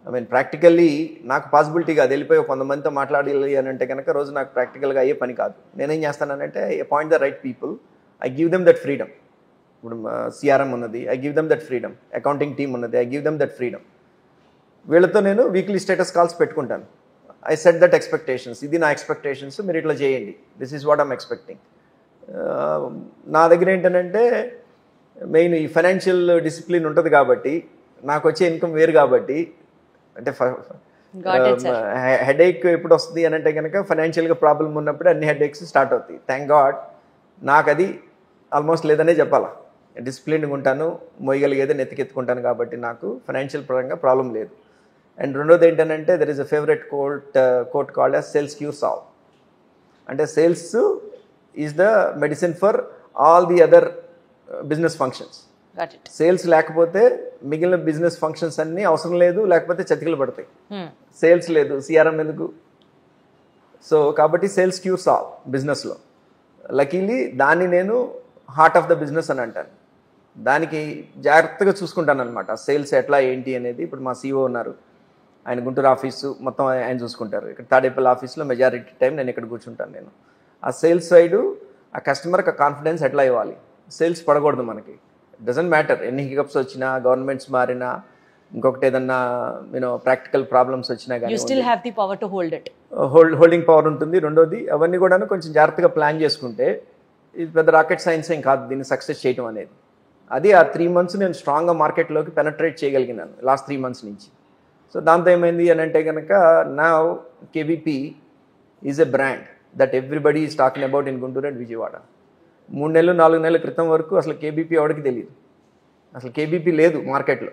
ఐ మీన్ ప్రాక్టికల్లీ నాకు పాసిబిలిటీగా అది వెళ్ళిపోయి కొంతమందితో మాట్లాడాలి అని అంటే కనుక రోజు నాకు ప్రాక్టికల్గా అయ్యే పని కాదు. నేనేం చేస్తానంటే appoint the right people, I give them that freedom. ఇప్పుడు సిఆర్ఎం ఉన్నది, I give them that freedom. Accounting team ఉన్నది, I give them that freedom. వీళ్ళతో నేను వీక్లీ స్టేటస్ కాల్స్ పెట్టుకుంటాను. ఐ సెట్ దట్ ఎక్స్పెక్టేషన్స్, ఇది నా ఎక్స్పెక్టేషన్స్, మీరు ఇట్లా చేయండి, this is what I'm expecting. నా దగ్గర ఏంటంటే మెయిన్ ఈ ఫైనాన్షియల్ డిసిప్లిన్ ఉంటుంది కాబట్టి, నాకు వచ్చే ఇన్కమ్ వేరు కాబట్టి, అంటే హెడేక్ ఎప్పుడు వస్తుంది అని అంటే కనుక ఫైనాన్షియల్గా ప్రాబ్లం ఉన్నప్పుడు అన్ని హెడేక్స్ స్టార్ట్ అవుతాయి. థ్యాంక్ గాడ్ నాకు అది ఆల్మోస్ట్ లేదనే చెప్పాలా. డిసిప్లిన్గా ఉంటాను, మోయగలిగేది నెత్తికెత్తుకుంటాను కాబట్టి నాకు ఫైనాన్షియల్ పరంగా ప్రాబ్లం లేదు. అండ్ రెండోది ఏంటంటే there is a favourite quote called as sales cures all. అంటే sales is the medicine for all the other business functions. Sales లేకపోతే మిగిలిన బిజినెస్ ఫంక్షన్స్ అన్నీ అవసరం లేదు, లేకపోతే చతికిలు పడతాయి. సేల్స్ లేదు, సిఆర్ఎం ఎందుకు? సో కాబట్టి సేల్స్ క్యూర్స్ ఆల్ బిజినెస్లో. లకీలీ దాన్ని నేను హార్ట్ ఆఫ్ ద బిజినెస్ అని అంటాను. దానికి జాగ్రత్తగా చూసుకుంటాను అనమాట. సేల్స్ ఎట్లా ఏంటి అనేది. ఇప్పుడు మా CEO ఉన్నారు, ఆయన గుంటూరు ఆఫీసు మొత్తం ఆయన చూసుకుంటారు. ఇక్కడ తాడేపల్లి ఆఫీస్లో మెజారిటీ టైం నేను ఇక్కడ కూర్చుంటాను. నేను ఆ సేల్స్ సైడు ఆ కస్టమర్కి కాన్ఫిడెన్స్ ఎట్లా ఇవ్వాలి, సేల్స్ పడకూడదు మనకి. డజంట్ మ్యాటర్ ఎన్ని హికప్స్ వచ్చినా, గవర్నమెంట్స్ మారినా, ఇంకొకటి ఏదన్నా ప్రాక్టికల్ ప్రాబ్లమ్స్ వచ్చినా కానీ హోల్డింగ్ పవర్ ఉంటుంది. రెండోది అవన్నీ కూడా కొంచెం జాగ్రత్తగా ప్లాన్ చేసుకుంటే ఇది పెద్ద రాకెట్ సైన్స్ ఏం కాదు దీన్ని సక్సెస్ చేయడం అనేది. అది ఆ 3 months నేను స్ట్రాంగ్గా మార్కెట్లోకి పెనట్రేట్ చేయగలిగినాను లాస్ట్ 3 months నుంచి. సో దాంతో ఏమైంది అని అంటే కనుక నా KVP is a brand that everybody is talking about in Guntur and Vijayawada. 3 నెలలు 4 నెలల క్రితం వరకు అసలు KVP ఎవరికి తెలియదు, అసలు KVP లేదు మార్కెట్లో.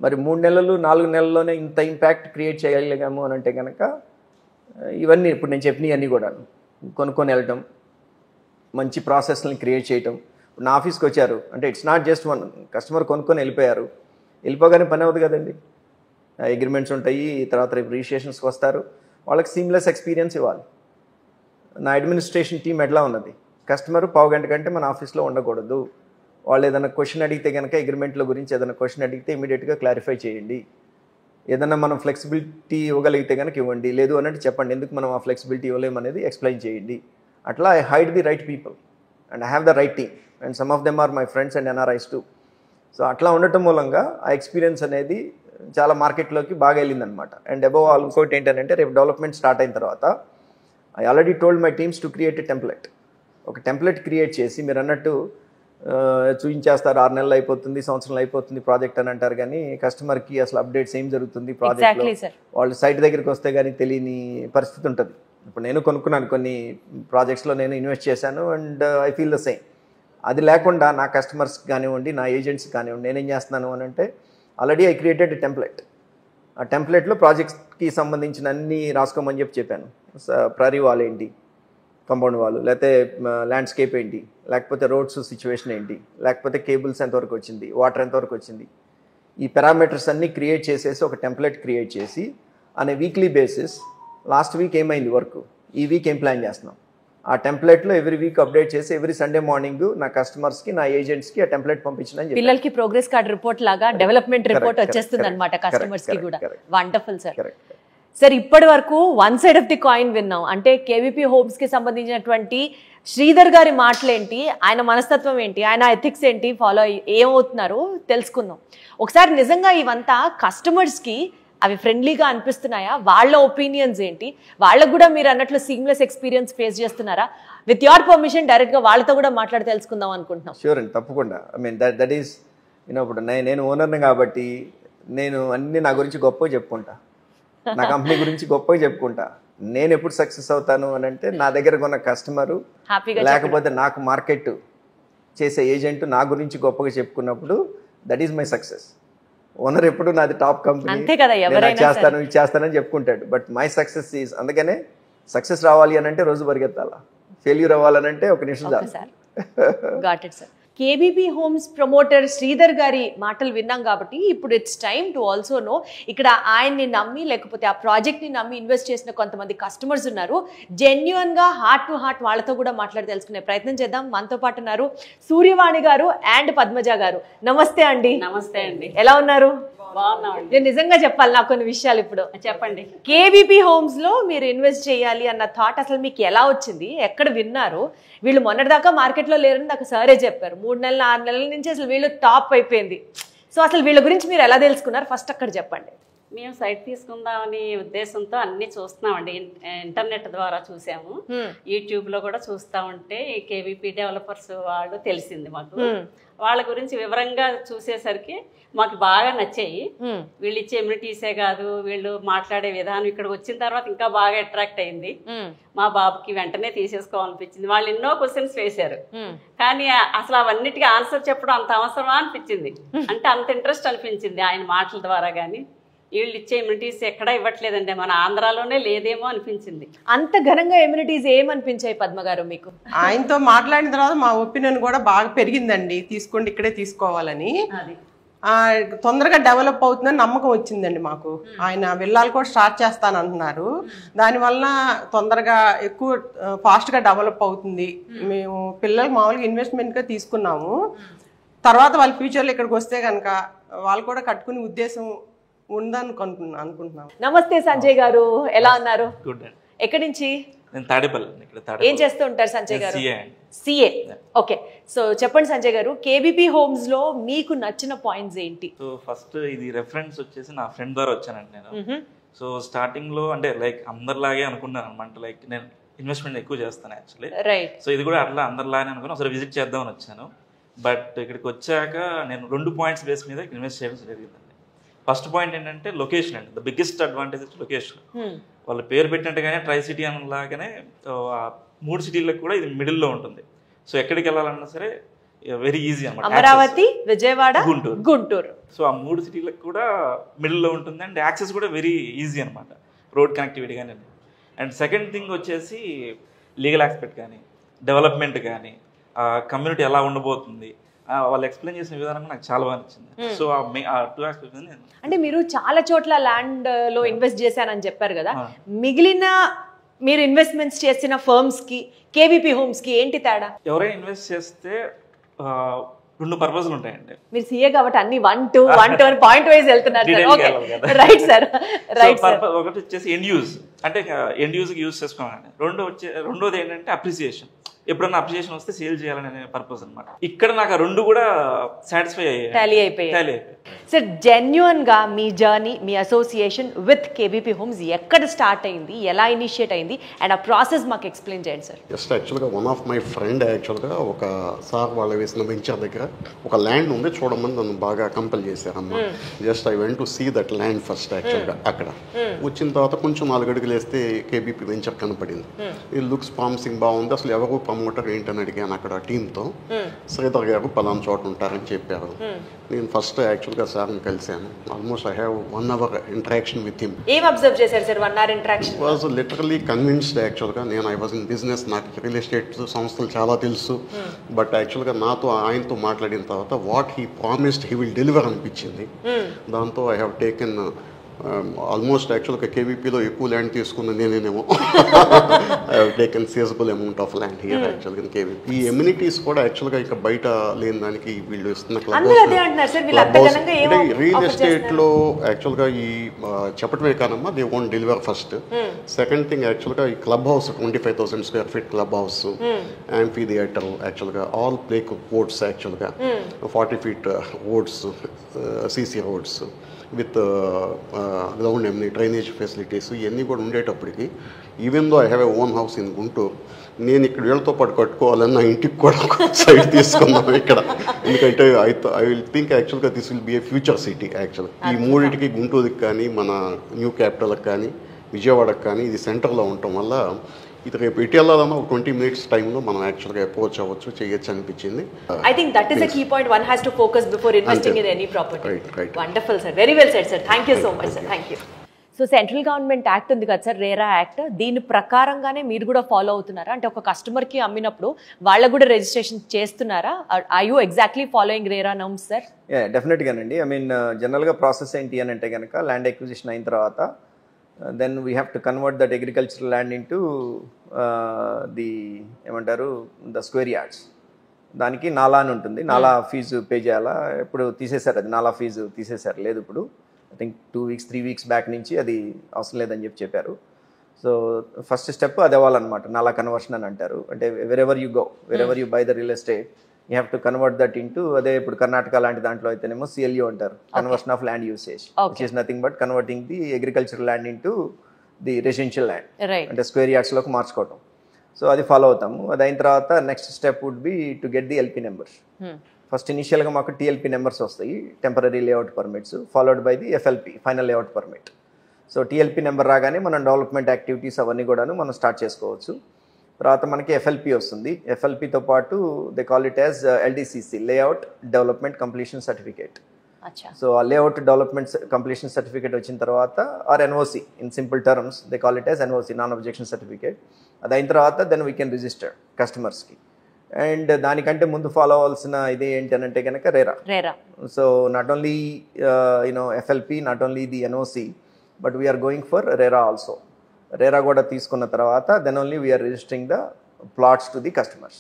మరి 3 నెలలు 4 నెలల్లోనే ఇంత ఇంపాక్ట్ క్రియేట్ చేయగలిగాము అని అంటే కనుక ఇవన్నీ ఇప్పుడు నేను చెప్పినవి అన్నీ కూడా కొనుక్కొని వెళ్ళటం, మంచి ప్రాసెస్ని క్రియేట్ చేయటం. నా ఆఫీస్కి వచ్చారు అంటే it's not just one customer కొనుక్కొని వెళ్ళిపోయారు, వెళ్ళిపోగానే పని అవుతుంది కదండి. అగ్రిమెంట్స్ ఉంటాయి, తర్వాత రేపు రిజిస్ట్రేషన్స్కి వస్తారు, వాళ్ళకి సీమ్లెస్ ఎక్స్పీరియన్స్ ఇవ్వాలి. నా అడ్మినిస్ట్రేషన్ టీం ఎట్లా ఉన్నది, కస్టమర్ 1/2 గంట కంటే మన ఆఫీస్లో ఉండకూడదు. వాళ్ళు ఏదైనా క్వశ్చన్ అడిగితే కనుక అగ్రిమెంట్ల గురించి ఏదైనా క్వశ్చన్ అడిగితే ఇమీడియట్గా క్లారిఫై చేయండి. ఏదన్నా మనం ఫ్లెక్సిబిలిటీ ఇవ్వగలిగితే కనుక ఇవ్వండి, లేదు అన్నట్టు చెప్పండి ఎందుకు మనం ఆ ఫ్లెక్సిబిలిటీ ఇవ్వలేమనేది ఎక్స్ప్లెయిన్ చేయండి. అట్లా I hired the right people and I have the right team and some of them are my friends and NRIs too. So అట్లా ఉండటం మూలంగా ఆ ఎక్స్పీరియన్స్ అనేది చాలా మార్కెట్లోకి బాగా వెళ్ళిందనమాట. అండ్ అబవ్ ఆల్ ఇంకోటి ఏంటంటే రేపు డెవలప్మెంట్ స్టార్ట్ అయిన తర్వాత I already told my teams to create a template. ఒక టెంప్లెట్ క్రియేట్ చేసి మీరు అన్నట్టు చూపించేస్తారు 6 నెలలు అయిపోతుంది, సంవత్సరాలు అయిపోతుంది ప్రాజెక్ట్ అని అంటారు, కానీ కస్టమర్కి అసలు అప్డేట్స్ ఏం జరుగుతుంది ప్రాజెక్ట్లో వాళ్ళు సైట్ దగ్గరికి వస్తే కానీ తెలియని పరిస్థితి ఉంటుంది. ఇప్పుడు నేను కొనుక్కున్నాను కొన్ని ప్రాజెక్ట్స్లో, నేను ఇన్వెస్ట్ చేశాను and I feel the same. అది లేకుండా నా కస్టమర్స్కి కానివ్వండి, నా ఏజెంట్స్కి కానివ్వండి, నేనేం చేస్తున్నాను అని అంటే already I created a template. ఆ టెంప్లెట్లో ప్రాజెక్ట్స్కి సంబంధించిన అన్నీ రాసుకోమని చెప్పాను. ప్రరీ వాల్ ఏంటి, కంపౌండ్ వాళ్ళు, లేకపోతే ల్యాండ్స్కేప్ ఏంటి, లేకపోతే రోడ్స్ సిచ్యువేషన్ ఏంటి, లేకపోతే కేబుల్స్ ఎంతవరకు వచ్చింది, వాటర్ ఎంతవరకు వచ్చింది, ఈ పారామీటర్స్ అన్నీ క్రియేట్ చేసేసి ఒక టెంప్లెట్ క్రియేట్ చేసి అనే వీక్లీ బేసిస్ లాస్ట్ వీక్ ఏమైంది వర్క్, ఈ వీక్ ఏం ప్లాన్ చేస్తున్నాం, ఆ టెంప్లెట్లో ఎవ్రీ వీక్ అప్డేట్ చేసి ఎవ్రీ సండే మార్నింగ్ నా కస్టమర్స్కి, నా ఏజెంట్స్కి ఆ టెంప్లెట్ పంపించిన పిల్లలకి ప్రోగ్రెస్ కార్డ్ రిపోర్ట్ లాగా డెవలప్మెంట్ రిపోర్ట్ వచ్చేస్తుంది అనమాట కస్టమర్స్కి కూడా. Wonderful sir. సార్ ఇప్పటి వరకు one side of the coin విన్నాం, అంటే KVP హోమ్స్కి సంబంధించినటువంటి శ్రీధర్ గారి మాటలేంటి, ఆయన మనస్తత్వం ఏంటి, ఆయన ఎథిక్స్ ఏంటి, ఫాలో ఏమవుతున్నారు తెలుసుకుందాం. ఒకసారి నిజంగా ఇవంతా కస్టమర్స్కి అవి ఫ్రెండ్లీగా అనిపిస్తున్నాయా, వాళ్ళ ఒపీనియన్స్ ఏంటి, వాళ్ళకు కూడా మీరు అన్నట్లు సీమ్లెస్ ఎక్స్పీరియన్స్ ఫేస్ చేస్తున్నారా? విత్ యువర్ పర్మిషన్ డైరెక్ట్గా వాళ్ళతో కూడా మాట్లాడి తెలుసుకుందాం అనుకుంటున్నాం. షూర్ అండి, తప్పకుండా. ఐ మీన్ దట్ ఈస్ ఇప్పుడు నేను ఓనర్ని కాబట్టి నేను అన్ని నా గురించి గొప్పగా చెప్పుకుంటా, నా కంపెనీ గురించి గొప్పగా చెప్పుకుంటా. నేను ఎప్పుడు సక్సెస్ అవుతాను అని అంటే నా దగ్గర ఉన్న కస్టమరు, లేకపోతే నాకు మార్కెట్ చేసే ఏజెంట్ నా గురించి గొప్పగా చెప్పుకున్నప్పుడు that is my success. Owner ఎప్పుడు నాది టాప్ కంపెనీ, చేస్తాను ఇది చేస్తానని చెప్పుకుంటాడు, బట్ మై సక్సెస్ ఈజ్. అందుకనే సక్సెస్ రావాలి అని అంటే రోజు పరిగెత్తాలా, ఫెయిల్యూర్ అవ్వాలనంటే ఒక నిమిషం చాలు. కేబీపీ హోమ్స్ ప్రమోటర్ శ్రీధర్ గారి మాటలు విన్నాం కాబట్టి ఇప్పుడు it's time to also know ఇక్కడ ఆయన్ని నమ్మి లేకపోతే ఆ ప్రాజెక్ట్ని నమ్మి ఇన్వెస్ట్ చేసిన కొంతమంది కస్టమర్స్ ఉన్నారు. జెన్యున్గా హార్ట్ టు హార్ట్ వాళ్ళతో కూడా మాట్లాడి తెలుసుకునే ప్రయత్నం చేద్దాం. మనతో పాటు ఉన్నారు సూర్యవాణి గారు అండ్ పద్మజ గారు. నమస్తే అండి. నమస్తే అండి. ఎలా ఉన్నారు? బాగున్నామండి. నేను నిజంగా చెప్పాలి నాకు కొన్ని విషయాలు ఇప్పుడు. చెప్పండి. కేబీపీ హోమ్స్ లో మీరు ఇన్వెస్ట్ చేయాలి అన్న థాట్ అసలు మీకు ఎలా వచ్చింది? ఎక్కడ విన్నారు? వీళ్ళు మొన్నటిదాకా మార్కెట్లో లేరని నాకు సరే చెప్పారు. 3 నెలలు 6 నెలల నుంచి అసలు వీళ్ళు టాప్ అయిపోయింది. సో అసలు వీళ్ళ గురించి మీరు ఎలా తెలుసుకున్నారు? ఫస్ట్ అక్కడ చెప్పండి. మేము సైట్ తీసుకుందామని ఉద్దేశంతో అన్ని చూస్తున్నామండి. ఇంటర్నెట్ ద్వారా చూసాము, యూట్యూబ్ లో కూడా చూస్తా ఉంటే ఈ కేబీపీ డెవలపర్స్ వాళ్ళు తెలిసింది మాకు. వాళ్ళ గురించి వివరంగా చూసేసరికి మాకు బాగా నచ్చాయి. వీళ్ళు ఇచ్చే ఎమ్యూనిటీసే కాదు, వీళ్ళు మాట్లాడే విధానం ఇక్కడికి వచ్చిన తర్వాత ఇంకా బాగా అట్రాక్ట్ అయింది. మా బాబుకి వెంటనే తీసేసుకోవాలనిపించింది. వాళ్ళు ఎన్నో క్వశ్చన్స్ వేశారు, కానీ అసలు అవన్నిటికీ ఆన్సర్ చెప్పడం అంత అవసరమా అనిపించింది. అంటే అంత ఇంట్రెస్ట్ అనిపించింది ఆయన మాటల ద్వారా. కానీ వీళ్ళు ఇచ్చే ఇమ్యూనిటీస్ ఎక్కడా ఇవ్వట్లేదండి, మన ఆంధ్రాలోనే లేదేమో అనిపించింది. అంత ఘనంగా ఇమ్యూనిటీస్ ఏమనిపించాయి పద్మ గారు మీకు? ఆయనతో మాట్లాడిన తర్వాత మా ఒపీనియన్ కూడా బాగా పెరిగిందండి. తీసుకోండి, ఇక్కడే తీసుకోవాలని. తొందరగా డెవలప్ అవుతుందని నమ్మకం వచ్చిందండి మాకు. ఆయన విల్లాలు కూడా స్టార్ట్ చేస్తానంటున్నారు. దానివల్ల తొందరగా ఎక్కువ ఫాస్ట్గా డెవలప్ అవుతుంది. మేము పిల్లలు మామూలుగా ఇన్వెస్ట్మెంట్గా తీసుకున్నాము. తర్వాత వాళ్ళ ఫ్యూచర్లో ఇక్కడికి వస్తే కనుక వాళ్ళు కూడా కట్టుకునే ఉద్దేశం అనుకుంటున్నాం. నమస్తే సంజయ్ గారు, ఎలా ఉన్నారు? ఎక్కడి నుంచి? ఏం చేస్తూ ఉంటారు సంజయ్ గారు? సిఏ. ఓకే, సో చెప్పండి సంజయ్ గారు, కేబీపీ హోమ్స్ లో మీకు నచ్చిన పాయింట్స్ ఏంటి? సో ఫస్ట్ ఇది రెఫరెన్స్ వచ్చేసి నా ఫ్రెండ్ ద్వారా వచ్చానండి నేను. సో స్టార్టింగ్ లో అంటే లైక్ అందరిలాగే అనుకున్నాను అనమాట. లైక్ నేను ఇన్వెస్ట్మెంట్ ఎక్కువ చేస్తాను యాక్చువల్లీ. రైట్. సో ఇది కూడా అట్లా అందరిలాగే అనుకుని ఒకసారి విజిట్ చేద్దామని వచ్చాను. బట్ ఇక్కడికి వచ్చాక నేను 2 పాయింట్స్ బేస్ మీద ఇన్వెస్ట్ చేయడం జరిగిందండి. ఫస్ట్ పాయింట్ ఏంటంటే లొకేషన్ అండి. ద బిగ్గెస్ట్ అడ్వాంటేజ్ వచ్చి లొకేషన్. వాళ్ళు పేరు పెట్టినట్టుగానే ట్రై సిటీ అనలాగానే 3 సిటీలకు కూడా ఇది మిడిల్లో ఉంటుంది. సో ఎక్కడికి వెళ్ళాలన్నా సరే వెరీ ఈజీ అనమాట. అమరావతి, విజయవాడ, గుంటూరు. సో ఆ 3 సిటీలకు కూడా మిడిల్లో ఉంటుంది అండ్ యాక్సెస్ కూడా వెరీ ఈజీ అనమాట, రోడ్ కనెక్టివిటీ కానీ. అండ్ సెకండ్ థింగ్ వచ్చేసి లీగల్ ఆస్పెక్ట్ కానీ, డెవలప్మెంట్ కానీ, కమ్యూనిటీ ఎలా ఉండబోతుంది, వాళ్ళు ఎక్స్ప్లెయిన్ చేసిన విధానం నాకు చాలా బాగా నచ్చింది. సో ఆ 2 ఆస్పెక్ట్స్. అంటే మీరు చాలా చోట్ల ల్యాండ్ లో ఇన్వెస్ట్ చేశానని చెప్పారు కదా, మిగిలిన మీరు ఇన్వెస్ట్మెంట్స్ చేసిన ఫర్మ్స్ కి కేబీపీ హోమ్స్ కి ఏంటి తేడా? ఎవరైనా ఇన్వెస్ట్ చేస్తే 2 పర్పస్లు ఉంటాయండి. మీరు సీఏ కాబట్టి అన్ని 1 2 అని పాయింట్ వైజ్ వెళ్తున్నారు. Right sir, right. ఒకటి వచ్చేసి ఎండ్ యూజ్, అంటే ఎండ్ యూజ్ కి యూజ్ చేసుకోవాలండి. రెండోది ఏంటంటే అప్రిసియేషన్. ఎప్పుడన్నా అప్రిసియేషన్ వస్తే సేల్ చేయాలనే పర్పస్ అనమాట. ఇక్కడ నాకు 2 కూడా సాటిస్ఫై అయ్యాయి, టాలీ అయిపోయాయి. సార్ జెన్యున్ గా మీ జర్నీ, మీ అసోసియేషన్ విత్ కేబీపీ హోమ్స్ ఎక్కడ స్టార్ట్ అయింది, ఎలా ఇనిషియేట్ అయింది, అండ్ ఆ ప్రాసెస్ మాకు ఎక్స్ప్లెయిన్ చేయండి సార్. జస్ట్ యాక్చువల్గా వన్ ఆఫ్ మై ఫ్రెండ్ యాక్చువల్గా ఒక సార్ వాళ్ళు వేసిన వెంచర్ దగ్గర ఒక ల్యాండ్ ఉంది, చూడమని నన్ను బాగా కంపెల్ చేశారమ్మా. Just I went to see that land first. యాక్చువల్గా అక్కడ వచ్చిన తర్వాత కొంచెం 4 అడుగులు వేస్తే కేబీపీ వెంచర్ కనపడింది. ఇది లుక్స్ ప్రామిసింగ్, బాగుంది. అసలు ఎవరు ప్రమోటర్ ఏంటని అడిగాను అక్కడ టీంతో. శ్రీధర్ గారు పలానా చోట ఉంటారని చెప్పారు. నేను ఫస్ట్ యాక్చువల్గా సార్ని కలిశాను. Almost I have 1 hour interaction with him. ఏం అబ్జర్వ్ చేశారు sir 1 hour interaction? Was literally convinced. యాక్చువల్గా నేను ఐ వాజ్ ఇన్ బిజినెస్, నాకు రియల్ ఎస్టేట్ సంస్థలు చాలా తెలుసు. బట్ యాక్చువల్గా నాతో ఆయనతో మాట్లాడిన తర్వాత what he promised he will deliver అనిపించింది. దాంతో ఐ హ్యావ్ టేకెన్ ఆల్మోస్ట్ యాక్చువల్గా కేవీపీలో ఎక్కువ ల్యాండ్ తీసుకున్న నేనేమో. I have taken sizeable amount of land here యాక్చువల్గా ఇన్ కేవీపీ. ఈ ఎమ్యూనిటీస్ కూడా యాక్చువల్గా ఇక బయట లేని దానికి వీళ్ళు ఇస్తున్న క్లబ్ రియల్ ఎస్టేట్లో యాక్చువల్గా ఈ చెప్పటమే కానమ్మా, they won't deliver first. Second thing యాక్చువల్గా ఈ club house 25,000 square feet club house, amphitheatre, యాక్చువల్గా ఆల్ ప్లే కోర్ట్స్, యాక్చువల్గా 40 feet roads, CC roads with ground ఎమ్ని డ్రైనేజ్ ఫెసిలిటీస్ ఇవన్నీ కూడా ఉండేటప్పటికి, even though I have a own house in Guntur, నేను ఇక్కడ వీళ్ళతో పాటు కట్టుకోవాలని నా ఇంటికి కూడా సైడ్ తీసుకున్నాను ఇక్కడ. ఎందుకంటే ఐ విల్ థింక్ యాక్చువల్గా this will be A future city. యాక్చువల్గా ఈ మూడింటికి, గుంటూరుకి కానీ, మన న్యూ క్యాపిటల్కి కానీ, విజయవాడకి కానీ, ఇది సెంటర్లో ఉండటం వల్ల ఇది రేపు ఎటు వెళ్ళాలన్నా ఒక 20 minutes టైంలో మనం యాక్చువల్గా అప్రోచ్ అవ్వచ్చు, చేయొచ్చు అనిపించింది. I think that is a key point one has to focus before investing in any property. Right. Wonderful sir, very well said sir, thank you so much sir, thank you. So central government act ఉంది కదా సార్, రేరా యాక్ట్, దీని ప్రకారంగానే మీరు కూడా ఫాలో అవుతున్నారా? అంటే ఒక కస్టమర్కి అమ్మినప్పుడు వాళ్ళకు కూడా రిజిస్ట్రేషన్ చేస్తున్నారా? Are you exactly following RERA norms sir? డెఫినెట్గానండి. ఐ మీన్ జనరల్గా ప్రాసెస్ ఏంటి అని అంటే కనుక ల్యాండ్ ఎక్విజిషన్ అయిన తర్వాత then we have to convert that agricultural land into the ఏమంటారు ద స్క్వేర్ యార్డ్స్. దానికి నాలా అని ఉంటుంది, నాలా ఫీజు పే చేయాలా. ఇప్పుడు తీసేశారు, అది నాలా ఫీజు తీసేశారు, లేదు ఇప్పుడు. I think 2 weeks 3 weeks back నుంచి అది అవసరం లేదని చెప్పారు. సో ఫస్ట్ స్టెప్ అది అవ్వాలన్నమాట, నాలా కన్వర్షన్ అని అంటారు. అంటే wherever you go, wherever you buy the real estate, you have to convert that into, అదే ఇప్పుడు కర్ణాటక లాంటి దాంట్లో అయితేనేమో CLU అంటారు, conversion of land usage, which is nothing but converting the agricultural land into the residential land, అంటే స్క్వేర్ యార్డ్స్లోకి మార్చుకోవటం. సో అది ఫాలో అవుతాము. అది అయిన తర్వాత next step would be to get the LP numbers. First ఇనిషియల్గా మాకు TLP నెంబర్స్ వస్తాయి, temporary layout permits, followed by the FLP, final layout permit. So TLP number రాగానే మనం డెవలప్మెంట్ యాక్టివిటీస్ అవన్నీ కూడాను మనం స్టార్ట్ చేసుకోవచ్చు. తర్వాత మనకి FLP వస్తుంది. FLPతో పాటు they call it as LDCC, layout development completion certificate. So ఆ లేఅవుట్ డెవలప్మెంట్ కంప్లీషన్ సర్టిఫికేట్ వచ్చిన తర్వాత or NOC, in simple terms they call it as NOC, non objection certificate. అది అయిన తర్వాత దెన్ వీ కెన్ రిజిస్టర్ కస్టమర్స్కి. అండ్ దానికంటే ముందు ఫాలో అవ్వాల్సిన ఇది ఏంటి అని అంటే కనుక RERA. So not only FLP, not only the NOC, but we are going for RERA also. RERA కూడా తీసుకున్న తర్వాత then only we are registering the plots to the customers.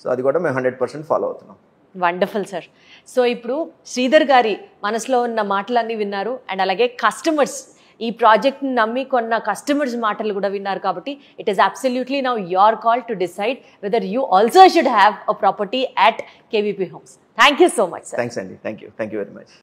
So అది కూడా మేము 100% ఫాలో అవుతున్నాం. Wonderful sir. సో ఇప్పుడు శ్రీధర్ గారి మనసులో ఉన్న మాటలన్నీ విన్నారు, అండ్ అలాగే కస్టమర్స్, ఈ ప్రాజెక్ట్ని నమ్మి కొన్న కస్టమర్స్ మాటలు కూడా విన్నారు. కాబట్టి it is absolutely now your call to decide whether you also should have a property at KVP Homes. Thank you so much sir. Thanks అండి. Thank you very much.